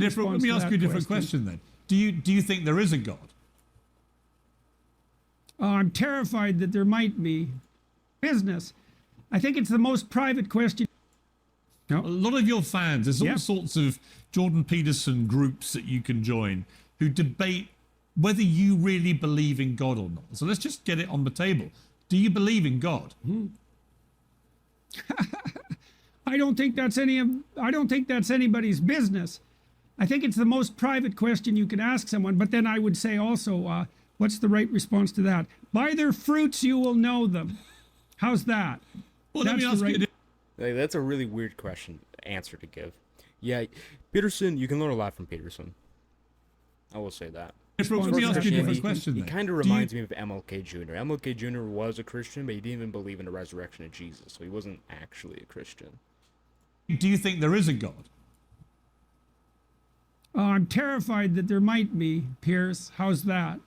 Let me ask you a different question then. Do you think there is a God? I'm terrified that there might be. Business. I think it's the most private question. A lot of your fans, there's all sorts of Jordan Peterson groups that you can join who debate whether you really believe in God or not. So let's just get it on the table. Do you believe in God? I don't think that's anybody's business. I think it's the most private question you could ask someone. But then I would say also, what's the right response to that? By their fruits you will know them. How's that? Well, let me ask you. That's a really weird answer to give. Yeah, Peterson, you can learn a lot from Peterson. I will say that. Let me ask you a different question. He kind of reminds me of MLK Jr. MLK Jr. was a Christian, but he didn't even believe in the resurrection of Jesus, so he wasn't actually a Christian. Do you think there is a God? I'm terrified that there might be, Pierce. How's that?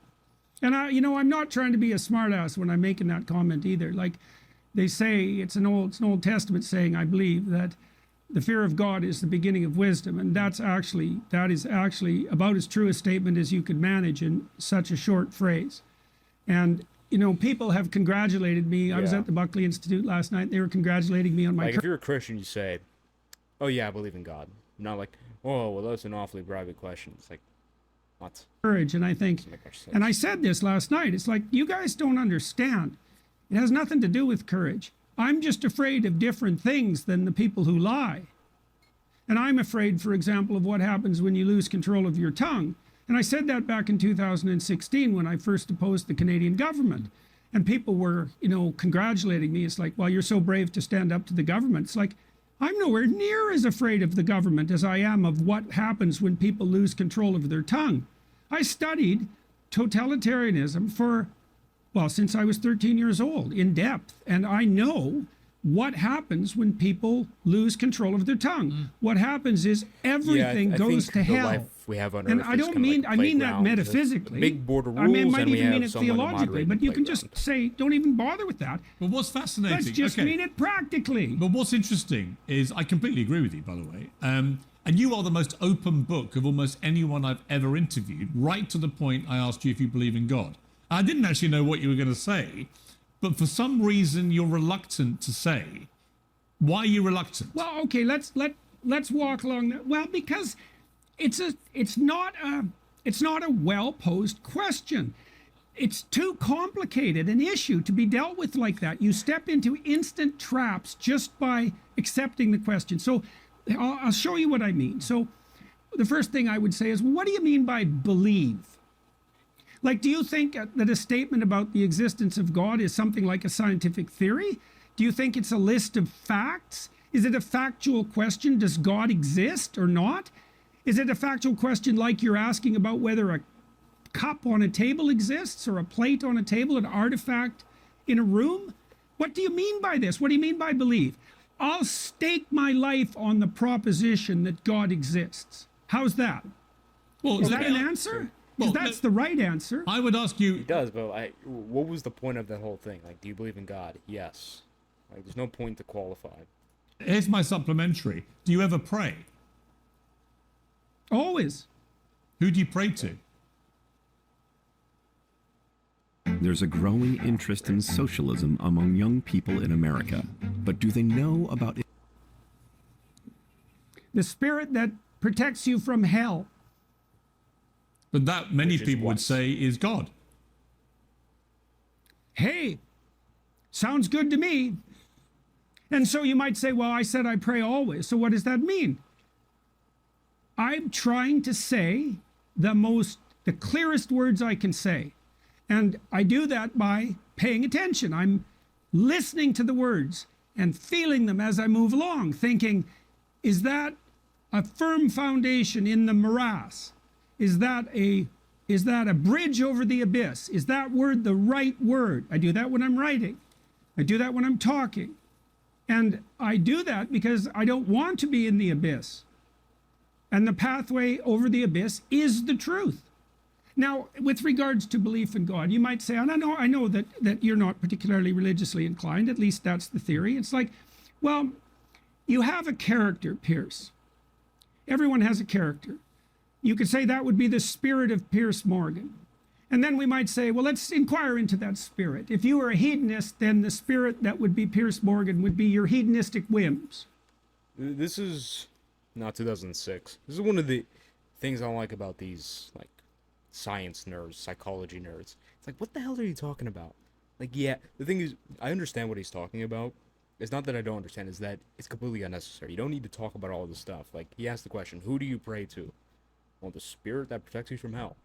And I'm not trying to be a smartass when I'm making that comment either. Like they say, it's an Old Testament saying, I believe, that the fear of God is the beginning of wisdom, and that is actually about as true a statement as you could manage in such a short phrase. And people have congratulated me. I was at the Buckley Institute last night. They were congratulating me on my. Like if you're a Christian, you say, "Oh yeah, I believe in God." Not like, "Oh well, that's an awfully private question." It's like, what? Courage, and I think, and I said this last night. It's like you guys don't understand. It has nothing to do with courage. I'm just afraid of different things than the people who lie. And I'm afraid, for example, of what happens when you lose control of your tongue. And I said that back in 2016 when I first opposed the Canadian government. And people were, congratulating me. It's like, well, you're so brave to stand up to the government. It's like, I'm nowhere near as afraid of the government as I am of what happens when people lose control of their tongue. I studied totalitarianism since I was 13 years old, in depth. And I know what happens when people lose control of their tongue. What happens is everything goes to hell. Life we have on and Earth I don't mean, I mean that metaphysically. Big border rules, I might and even mean it someone to theologically, moderate but the you can just playground. say, don't even bother with that. But what's fascinating? Let's just mean it practically. But what's interesting is, I completely agree with you, by the way. And you are the most open book of almost anyone I've ever interviewed, right to the point I asked you if you believe in God. I didn't actually know what you were going to say, but for some reason you're reluctant to say. Why are you reluctant? Well, okay, let's walk along that. Well, because it's not a well-posed question. It's too complicated an issue to be dealt with like that. You step into instant traps just by accepting the question. So I'll show you what I mean. So the first thing I would say is, well, what do you mean by believe? Like, do you think that a statement about the existence of God is something like a scientific theory? Do you think it's a list of facts? Is it a factual question? Does God exist or not? Is it a factual question like you're asking about whether a cup on a table exists, or a plate on a table, an artifact in a room? What do you mean by this? What do you mean by believe? I'll stake my life on the proposition that God exists. How's that? Well, is that an answer? Well, that's the right answer. I would ask you. It does, but what was the point of that whole thing? Like, do you believe in God? Yes. Like, there's no point to qualify. Here's my supplementary. Do you ever pray? Always. Who do you pray to? There's a growing interest in socialism among young people in America. But do they know about it? The spirit that protects you from hell. But that many people would say is God. Hey, sounds good to me. And so you might say, well, I said I pray always. So what does that mean? I'm trying to say the clearest words I can say. And I do that by paying attention. I'm listening to the words and feeling them as I move along, thinking, is that a firm foundation in the morass? Is that a bridge over the abyss? Is that word the right word? I do that when I'm writing. I do that when I'm talking. And I do that because I don't want to be in the abyss. And the pathway over the abyss is the truth. Now, with regards to belief in God, you might say, and I know that you're not particularly religiously inclined, at least that's the theory. It's like, well, you have a character, Pierce. Everyone has a character. You could say that would be the spirit of Pierce Morgan. And then we might say, well, let's inquire into that spirit. If you were a hedonist, then the spirit that would be Pierce Morgan would be your hedonistic whims. This is not 2006. This is one of the things I don't like about these, like, science nerds, psychology nerds. It's like, what the hell are you talking about? Like, yeah, the thing is, I understand what he's talking about. It's not that I don't understand, it's that it's completely unnecessary. You don't need to talk about all this stuff. Like, he asked the question, who do you pray to? Well, the spirit that protects you from hell.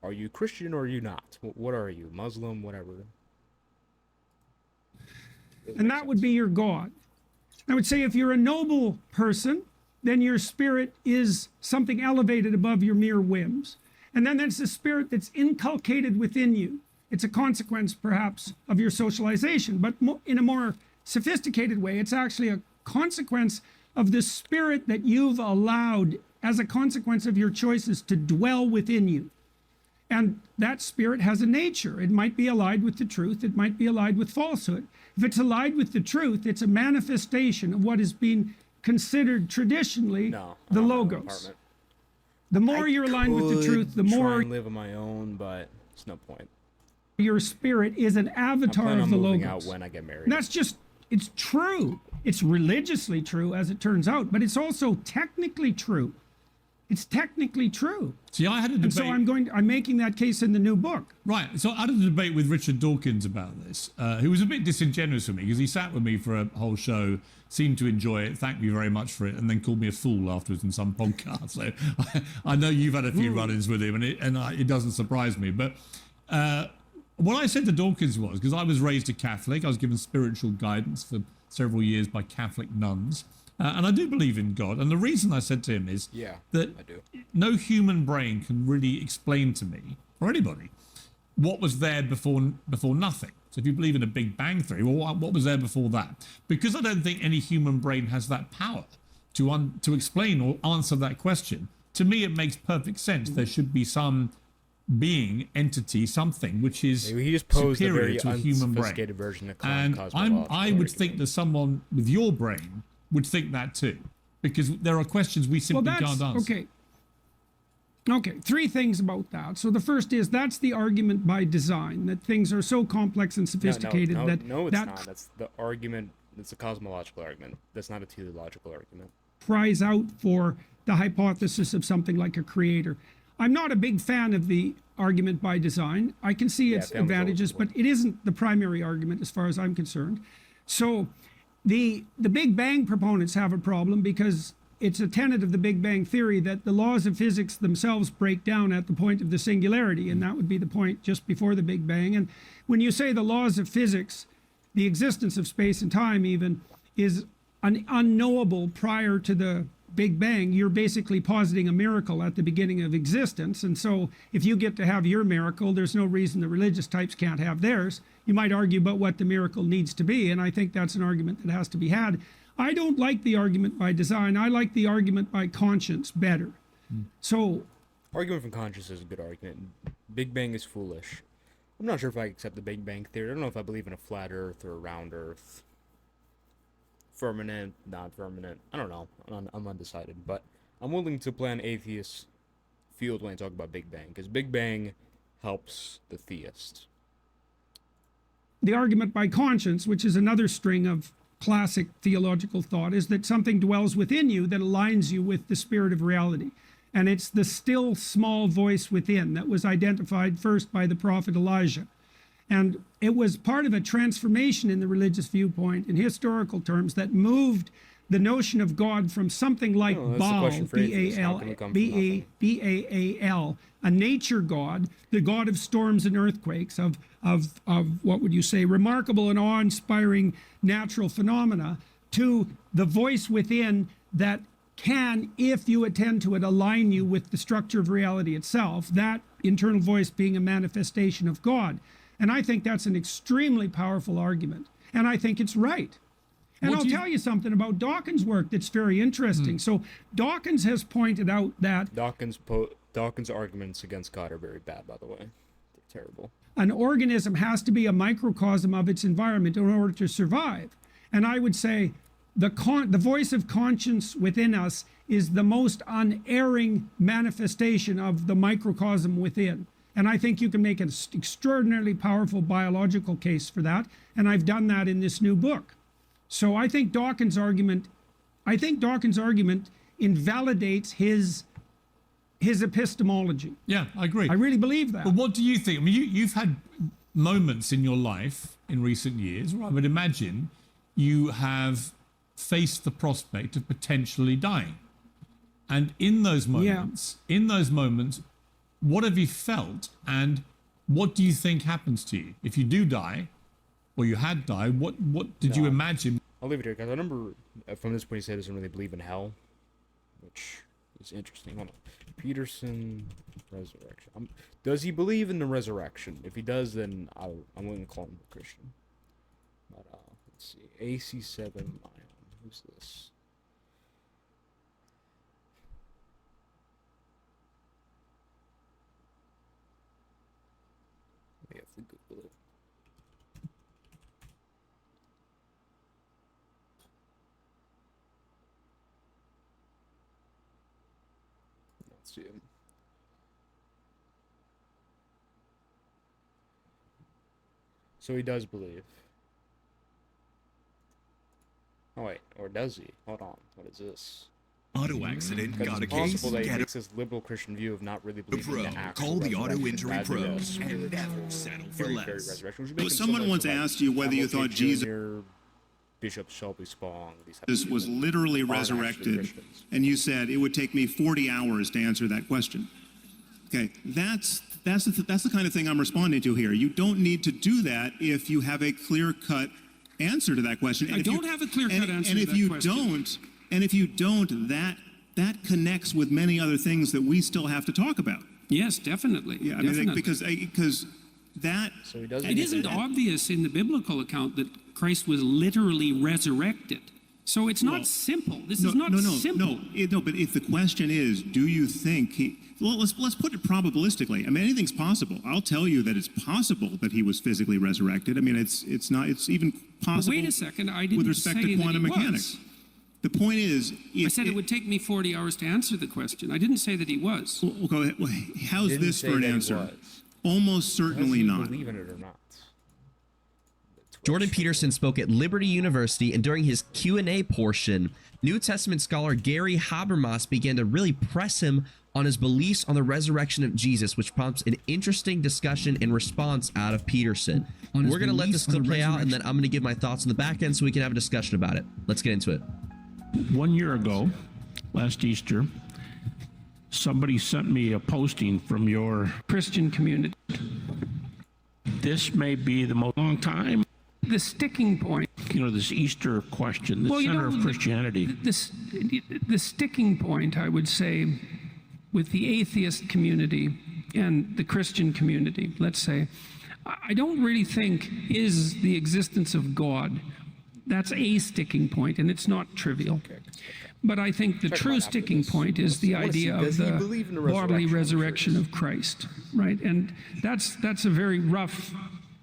Are you Christian or are you not? What are you? Muslim, whatever. And that would be your God. I would say if you're a noble person, then your spirit is something elevated above your mere whims. And then there's the spirit that's inculcated within you. It's a consequence, perhaps, of your socialization, but in a more sophisticated way, it's actually a consequence of the spirit that you've allowed as a consequence of your choices to dwell within you. And that spirit has a nature. It might be allied with the truth. It might be allied with falsehood. If it's allied with the truth, it's a manifestation of what has been considered traditionally the Logos. The more you're aligned with the truth, the more try and live on my own, but it's no point. Your spirit is an avatar of the moving Logos. out when I get married. And that's just, it's true. It's religiously true, as it turns out, but it's also technically true. It's technically true. See, I had a debate. And so I'm making that case in the new book. Right. So I had a debate with Richard Dawkins about this, who was a bit disingenuous with me because he sat with me for a whole show, seemed to enjoy it, thanked me very much for it, and then called me a fool afterwards in some podcast. So I know you've had a few run-ins with him, and it doesn't surprise me. But what I said to Dawkins was, because I was raised a Catholic, I was given spiritual guidance for several years by Catholic nuns. And I do believe in God. And the reason I said to him is that I do. No human brain can really explain to me, or anybody, what was there before nothing. So if you believe in a Big Bang Theory, well, what was there before that? Because I don't think any human brain has that power to explain or answer that question. To me, it makes perfect sense. There should be some being, entity, something which is Maybe he just posed a superior very to a human brain. unsophisticated version of And I would think that someone with your brain would think that too, because there are questions we simply can't answer. Okay, three things about that. So the first is that's the argument by design, that things are so complex and sophisticated no, that it's not. That's the argument. It's a cosmological argument. That's not a teleological argument. Cries out for the hypothesis of something like a creator. I'm not a big fan of the argument by design. I can see its advantages, but it isn't the primary argument as far as I'm concerned. So the Big Bang proponents have a problem because it's a tenet of the Big Bang theory that the laws of physics themselves break down at the point of the singularity, and that would be the point just before the Big Bang. And when you say the laws of physics, the existence of space and time even is unknowable prior to the Big Bang, you're basically positing a miracle at the beginning of existence. And so if you get to have your miracle, there's no reason the religious types can't have theirs. You might argue about what the miracle needs to be, and I think that's an argument that has to be had. I don't like the argument by design. I like the argument by conscience better. So argument from conscience is a good argument. Big Bang is foolish. I'm not sure if I accept the Big Bang theory. I don't know if I believe in a flat Earth or a round Earth. Firmament, non-firmament. I don't know. I'm undecided. But I'm willing to play an atheist field when I talk about Big Bang, because Big Bang helps the theist. The argument by conscience, which is another string of classic theological thought, is that something dwells within you that aligns you with the spirit of reality. And it's the still small voice within that was identified first by the prophet Elijah. And it was part of a transformation in the religious viewpoint in historical terms that moved the notion of God from something like Baal, B-A-A-L, a nature god, the god of storms and earthquakes, of what would you say, remarkable and awe-inspiring natural phenomena, to the voice within that can, if you attend to it, align you with the structure of reality itself, that internal voice being a manifestation of God. And I think that's an extremely powerful argument. And I think it's right. And I'll tell you something about Dawkins' work that's very interesting. So Dawkins has pointed out that Dawkins' arguments against God are very bad, by the way. They're terrible. An organism has to be a microcosm of its environment in order to survive. And I would say the voice of conscience within us is the most unerring manifestation of the microcosm within. And I think you can make an extraordinarily powerful biological case for that. And I've done that in this new book. So I think Dawkins' argument invalidates his epistemology. Yeah, I agree. I really believe that. But what do you think? I mean, you've had moments in your life in recent years where I would imagine you have faced the prospect of potentially dying. And in those moments, what have you felt, and what do you think happens to you if you do die, or you had died? What did you imagine? I'll leave it here, because I remember from this point he said he doesn't really believe in hell, which is interesting. Hold on. Peterson, resurrection. Does he believe in the resurrection? If he does, then I'm willing to call him a Christian. But let's see. AC7 Ion. Who's this? We have to Google it. Let's see. So he does believe. Oh wait, or does he? Hold on, what is this? Auto accident, Because got a it's case, possible that he get takes this liberal Christian view of not really a believing pro. in the actual Call the auto resurrection injury as pros the and spiritual, never settle for very less. resurrection, which would But make him someone similar once to, like, asked you whether you Admiral thought King Jesus Jr., Bishop Shelby Spong, these types of people was that literally aren't actually resurrected, Christians. and you said it would take me 40 hours to answer that question. Okay, that's the kind of thing I'm responding to here. You don't need to do that if you have a clear-cut answer to that question. And I if you- don't have a clear-cut answer and to if that you question. if you don't, that connects with many other things that we still have to talk about. Yes, definitely. Yeah, I mean, definitely. because that So he doesn't. It isn't obvious in the biblical account that Christ was literally resurrected. So it's not simple. This is not simple. No. But if the question is, do you think he? Well, let's put it probabilistically. I mean, anything's possible. I'll tell you that it's possible that he was physically resurrected. I mean, it's even But possible. wait a second. I didn't with respect say to quantum that he mechanics. was. The point is, I said it would take me 40 hours to answer the question. I didn't say that he was. Well, go ahead. Well, how's Didn't this say for an that he answer? was. Almost certainly Does he not. believe in it or not? Jordan Peterson spoke at Liberty University, and during his Q&A portion, New Testament scholar Gary Habermas began to really press him on his beliefs on the resurrection of Jesus, which prompts an interesting discussion and response out of Peterson. We're going to let this clip play out, and then I'm going to give my thoughts on the back end so we can have a discussion about it. Let's get into it. 1 year ago, last Easter, somebody sent me a posting from your Christian community. this may be the most long time, The sticking point. this Easter question, the Well, center of Christianity. The sticking point, I would say, with the atheist community and the Christian community, let's say, I don't really think is the existence of God. That's a sticking point, and it's not trivial. But I think the true sticking point is the idea of the bodily resurrection of Christ, right? And that's a very rough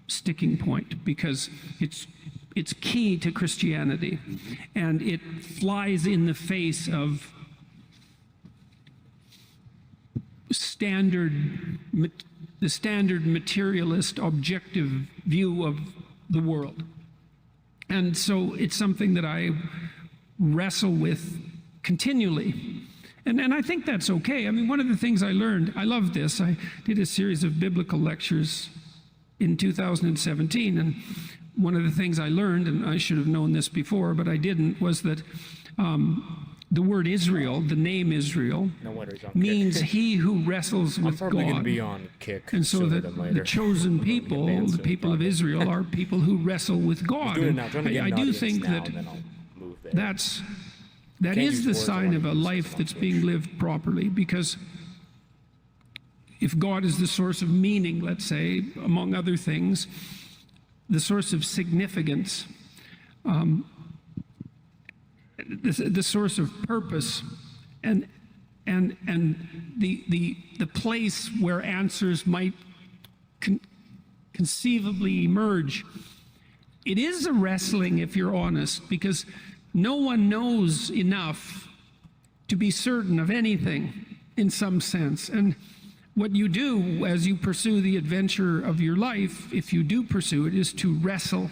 sticking point because it's key to Christianity, and it flies in the face of the standard materialist objective view of the world. And so it's something that I wrestle with continually. And I think that's okay. I mean, one of the things I learned, I love this. I did a series of biblical lectures in 2017, and one of the things I learned, and I should have known this before, but I didn't, was that the word Israel, the name Israel, No wonder he's on means Kick. he who wrestles I'm with probably going to God. be on Kick And so sooner that than later. the chosen people, Advance the it, people of probably. Israel, are people who wrestle with God. Doing it And now, trying to get I an do audience think now, that and then I'll move there. that Can't is use the words sign like of a this, life it's that's not being good. lived properly, because if God is the source of meaning, let's say, among other things, the source of significance, the source of purpose, and the place where answers might conceivably emerge. It is a wrestling, if you're honest, because no one knows enough to be certain of anything in some sense. And what you do as you pursue the adventure of your life, if you do pursue it, is to wrestle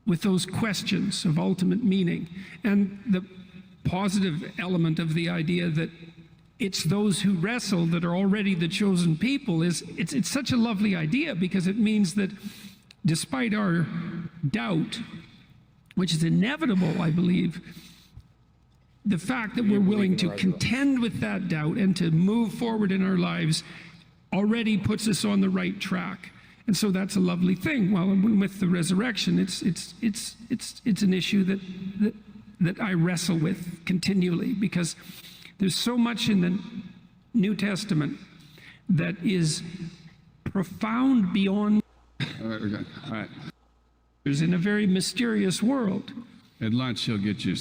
with those questions of ultimate meaning. And the positive element of the idea that it's those who wrestle that are already the chosen people is it's such a lovely idea, because it means that despite our doubt, which is inevitable, I believe, the fact that we're willing to contend with that doubt and to move forward in our lives already puts us on the right track. And so that's a lovely thing. Well, with the resurrection, it's an issue that I wrestle with continually, because there's so much in the New Testament that is profound beyond. All right, we're good. All right. There's in a very mysterious world. At lunch, he'll get you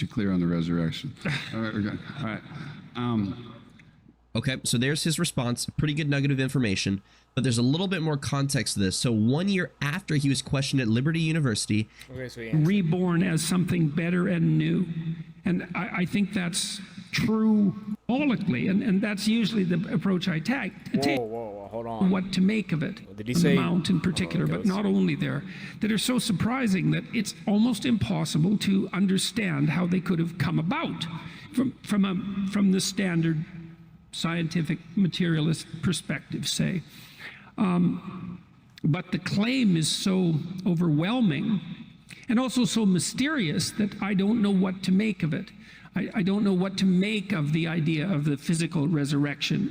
clear on the resurrection. All right, we're good. All right. Okay, so there's his response. A pretty good nugget of information, but there's a little bit more context to this. So 1 year after he was questioned at Liberty University, reborn as something better and new. And I think that's true symbolically, and that's usually the approach I take. Whoa, hold on. What to make of it. Did he the say Mount in particular, but not only there, that are so surprising that it's almost impossible to understand how they could have come about from the standard scientific materialist perspective, say. But the claim is so overwhelming and also so mysterious that I don't know what to make of it. I don't know what to make of the idea of the physical resurrection.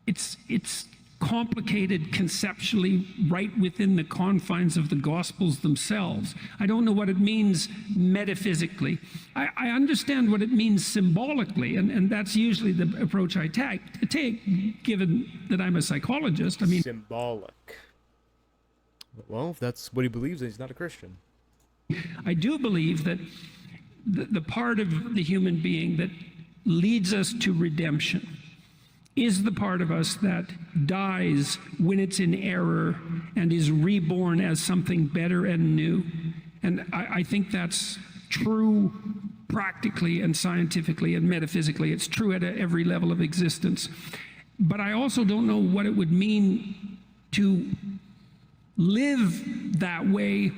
It's complicated conceptually right within the confines of the Gospels themselves. I don't know what it means metaphysically. I understand what it means symbolically, and that's usually the approach I take, given that I'm a psychologist. I mean, symbolic. Well, if that's what he believes, then he's not a Christian. I do believe that the part of the human being that leads us to redemption is the part of us that dies when it's in error and is reborn as something better and new. And I think that's true practically and scientifically and metaphysically. It's true at every level of existence. But I also don't know what it would mean to live that way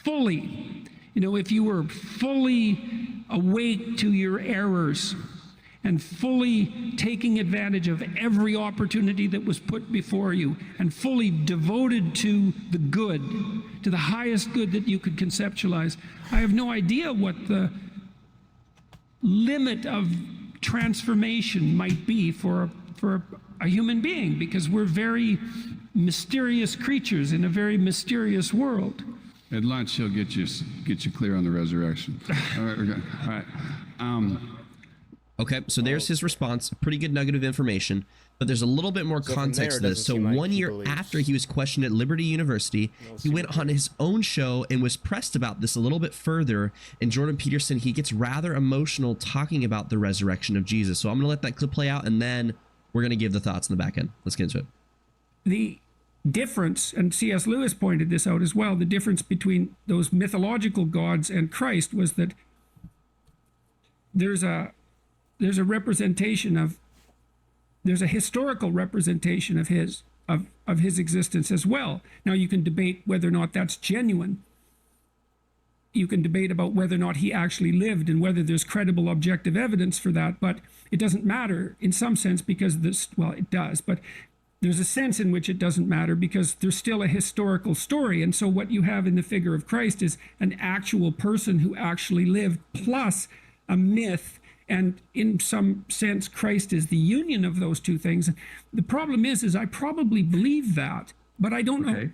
fully. You know, if you were fully awake to your errors and fully taking advantage of every opportunity that was put before you and fully devoted to the good, to the highest good that you could conceptualize, I have no idea what the limit of transformation might be for a human being, because we're very mysterious creatures in a very mysterious world. At lunch, he'll get you clear on the resurrection. All right, we're good. All right. Okay, so there's his response. A pretty good nugget of information, but there's a little bit more context to this. So 1 year after he was questioned at Liberty University, he went on his own show and was pressed about this a little bit further. And Jordan Peterson, he gets rather emotional talking about the resurrection of Jesus. So I'm going to let that clip play out, and then we're going to give the thoughts in the back end. Let's get into it. The difference, and C.S. Lewis pointed this out as well, the difference between those mythological gods and Christ was that there's a representation of, there's a historical representation of his existence as well. Now you can debate whether or not that's genuine. You can debate about whether or not he actually lived and whether there's credible objective evidence for that, but it doesn't matter in some sense, because this, well, it does, but there's a sense in which it doesn't matter because there's still a historical story. And so what you have in the figure of Christ is an actual person who actually lived, plus a myth. And in some sense, Christ is the union of those two things. The problem is I probably believe that, but I don't know.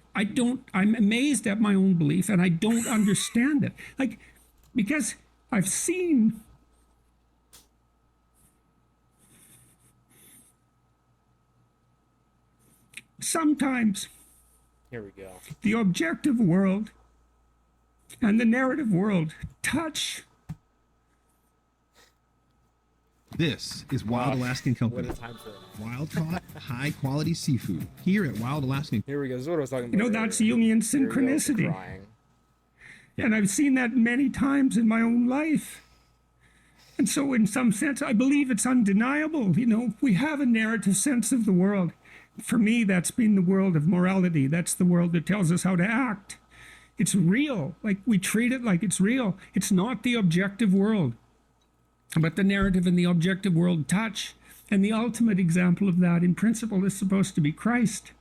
I'm amazed at my own belief, and I don't understand it. Like, because I've seen sometimes here we go. The objective world and the narrative world touch. This is Wild Alaskan Company. What a time for it. Wild-caught, high-quality seafood here at Wild Alaskan. Here we go. This is what I was talking about. You know, that's Jungian synchronicity. And I've seen that many times in my own life. And so in some sense, I believe it's undeniable. You know, we have a narrative sense of the world. For me, that's been the world of morality. That's the world that tells us how to act. It's real. Like, we treat it like it's real. It's not the objective world. But the narrative and the objective world touch. And the ultimate example of that, in principle, is supposed to be Christ.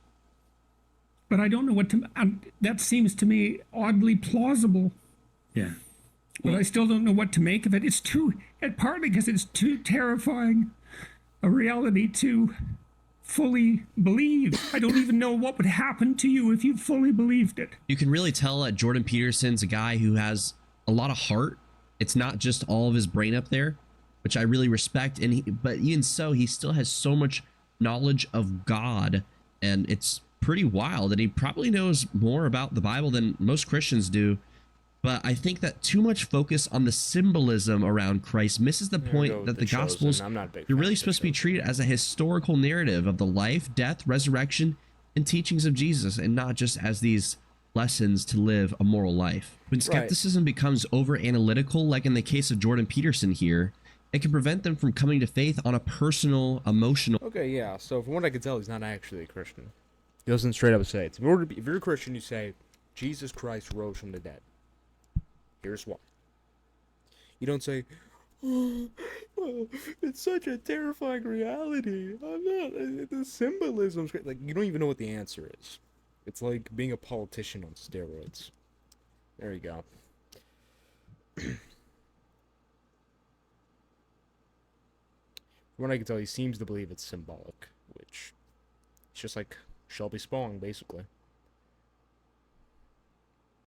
But I don't know what to... that seems to me oddly plausible. Yeah. But I still don't know what to make of it. It's too... partly because it's too terrifying a reality to fully believe. I don't even know what would happen to you if you fully believed it. You can really tell that Jordan Peterson's a guy who has a lot of heart. It's not just all of his brain up there, which I really respect. But even so, he still has so much knowledge of God, and it's pretty wild. And he probably knows more about the Bible than most Christians do. But I think that too much focus on the symbolism around Christ misses the point that the Gospels are really supposed to be treated as a historical narrative of the life, death, resurrection, and teachings of Jesus, and not just as these lessons to live a moral life. When skepticism becomes over-analytical, like in the case of Jordan Peterson here, it can prevent them from coming to faith on a personal, emotional... Okay, yeah, so from what I can tell, he's not actually a Christian. He doesn't straight up say it. If you're a Christian, you say, Jesus Christ rose from the dead. Here's why. You don't say, oh, it's such a terrifying reality. I'm not, the symbolism's great. Like, you don't even know what the answer is. It's like being a politician on steroids. There you go. From what I can tell, he seems to believe it's symbolic, which it's just like Shelby Spong, basically.